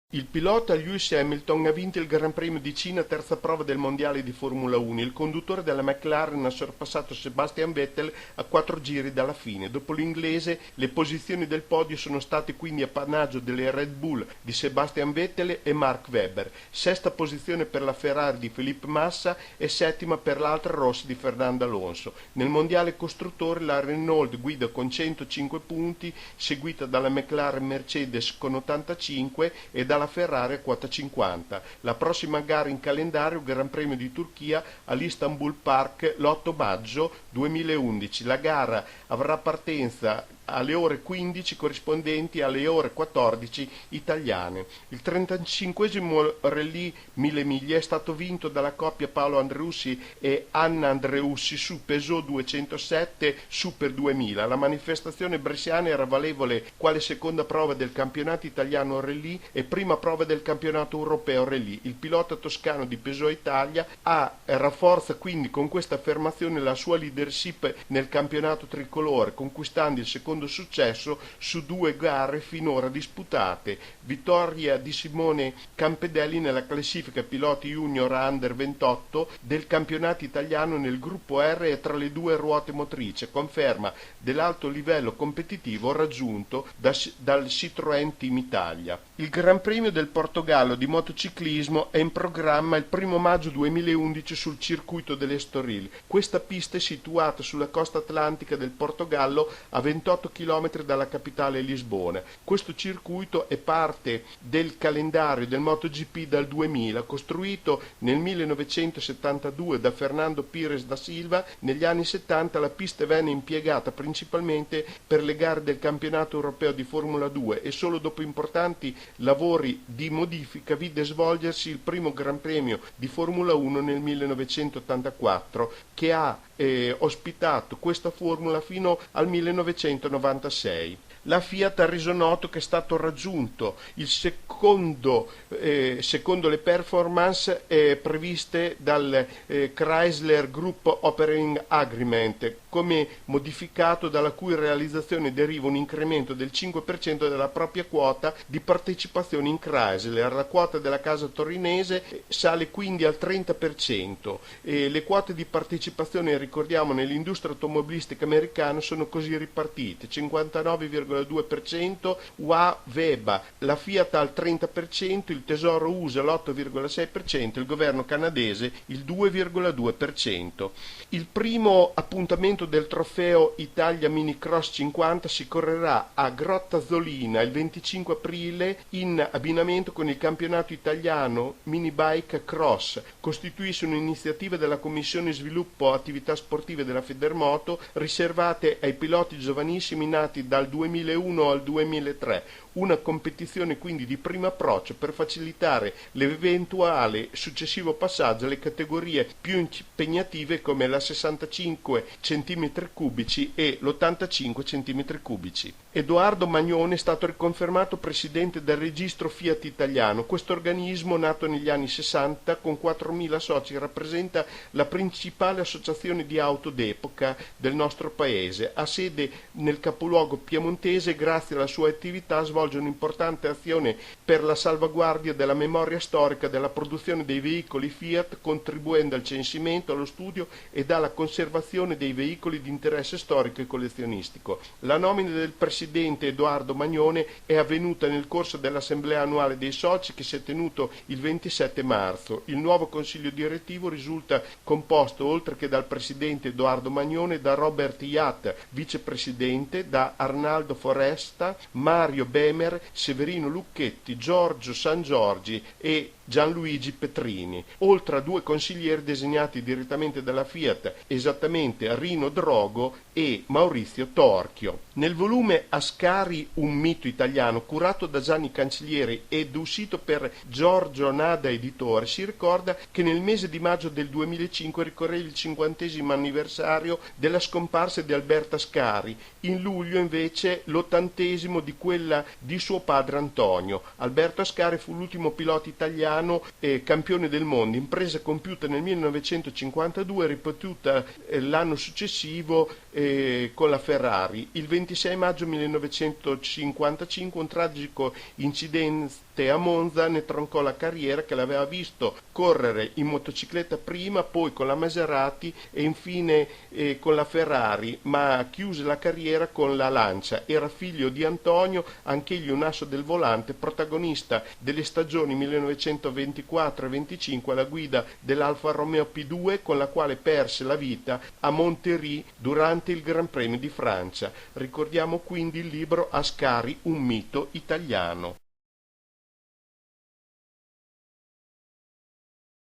Il pilota Lewis Hamilton ha vinto il Gran Premio di Cina, terza prova del mondiale di Formula 1. Il conduttore della McLaren ha sorpassato Sebastian Vettel a 4 giri dalla fine. Dopo l'inglese, le posizioni del podio sono state quindi appannaggio delle Red Bull di Sebastian Vettel e Mark Webber, sesta posizione per la Ferrari di Felipe Massa e settima per l'Alfa Romeo di Fernando Alonso. Nel mondiale costruttori la Renault guida con 105 punti, seguita dalla McLaren Mercedes con 85 e dalla Ferrari a quota 50. La prossima gara in calendario, Gran Premio di Turchia all'Istanbul Park l'8 maggio 2011. La gara avrà partenza alle ore 15 corrispondenti alle ore 14 italiane. Il 35esimo Rally 1000 miglia è stato vinto dalla coppia Paolo Andreussi e Anna Andreussi su Peugeot 207 Super 2000. La manifestazione bresciana era valevole quale seconda prova del campionato italiano Rally e prima prova del campionato europeo Rally. Il pilota toscano di Peugeot Italia rafforza quindi con questa affermazione la sua leadership nel campionato tricolore, conquistando il secondo successo su 2 gare finora disputate. Vittoria di Simone Campedelli nella classifica piloti junior under 28 del campionato italiano nel gruppo R e tra le 2 ruote motrici, conferma dell'alto livello competitivo raggiunto dal Citroën Team Italia. Il Gran Premio del Portogallo di motociclismo è in programma il 1 maggio 2011 sul circuito dell'Estoril. Questa pista è situata sulla costa atlantica del Portogallo a 28 km dalla capitale Lisbona. Questo circuito è parte del calendario del MotoGP dal 2000, costruito nel 1972 da Fernando Pires da Silva. Negli anni 70 la pista venne impiegata principalmente per le gare del campionato europeo di Formula 2 e solo dopo importanti lavori di modifica vide svolgersi il primo Gran Premio di Formula 1 nel 1984, che ha ospitato questa formula fino al 1996. La Fiat ha reso noto che è stato raggiunto il secondo le performance previste dal Chrysler Group Operating Agreement, come modificato, dalla cui realizzazione deriva un incremento del 5% della propria quota di partecipazione in Chrysler. La quota della casa torinese sale quindi al 30%. Le quote di partecipazione, ricordiamo, nell'industria automobilistica americana sono così ripartite: 59,2% UA Veba, la Fiat al 30%, il Tesoro USA l'8,6%, il governo canadese il 2,2%. Il primo appuntamento del trofeo Italia Mini Cross 50 si correrà a Grotta Zolina il 25 aprile in abbinamento con il campionato italiano Mini Bike Cross. Costituisce un'iniziativa della Commissione Sviluppo Attività Sportive della Federmoto, riservate ai piloti giovanissimi nati dal 2001 al 2003. Una competizione quindi di primo approccio per facilitare l'eventuale successivo passaggio alle categorie più impegnative come la 65 cm3 e l'85 cm3. Edoardo Magnone è stato riconfermato presidente del registro Fiat italiano. Questo organismo, nato negli anni 60 con 4.000 soci, rappresenta la principale associazione di auto d'epoca del nostro paese. Ha sede nel capoluogo piemontese e grazie alla sua attività svolge un'importante azione per la salvaguardia della memoria storica della produzione dei veicoli Fiat, contribuendo al censimento, allo studio e alla conservazione dei veicoli di interesse storico e collezionistico. La nomina del presidente Edoardo Magnone è avvenuta nel corso dell'assemblea annuale dei soci che si è tenuto il 27 marzo. Il nuovo consiglio direttivo risulta composto, oltre che dal presidente Edoardo Magnone, da Robert Iat, vicepresidente, da Arnaldo Foresta, Mario Bemer, Severino Lucchetti, Giorgio San Giorgi e Gianluigi Petrini, oltre a 2 consiglieri designati direttamente dalla Fiat, esattamente Rino Drogo e Maurizio Torchio. Nel volume Ascari, un mito italiano, curato da Gianni Cancellieri ed uscito per Giorgio Nada Editore, si ricorda che nel mese di maggio del 2005 ricorreva il 50° anniversario della scomparsa di Alberto Ascari, in luglio invece l'80° di quella di suo padre Antonio. Alberto Ascari fu l'ultimo pilota italiano campione del mondo, impresa compiuta nel 1952 e ripetuta l'anno successivo con la Ferrari. Il 26 maggio 1955 un tragico incidente e a Monza ne troncò la carriera, che l'aveva visto correre in motocicletta prima, poi con la Maserati e infine con la Ferrari, ma chiuse la carriera con la Lancia. Era figlio di Antonio, anch'egli un asso del volante, protagonista delle stagioni 1924 e 25 alla guida dell'Alfa Romeo P2, con la quale perse la vita a Monterrey durante il Gran Premio di Francia. Ricordiamo quindi il libro Ascari, un mito italiano.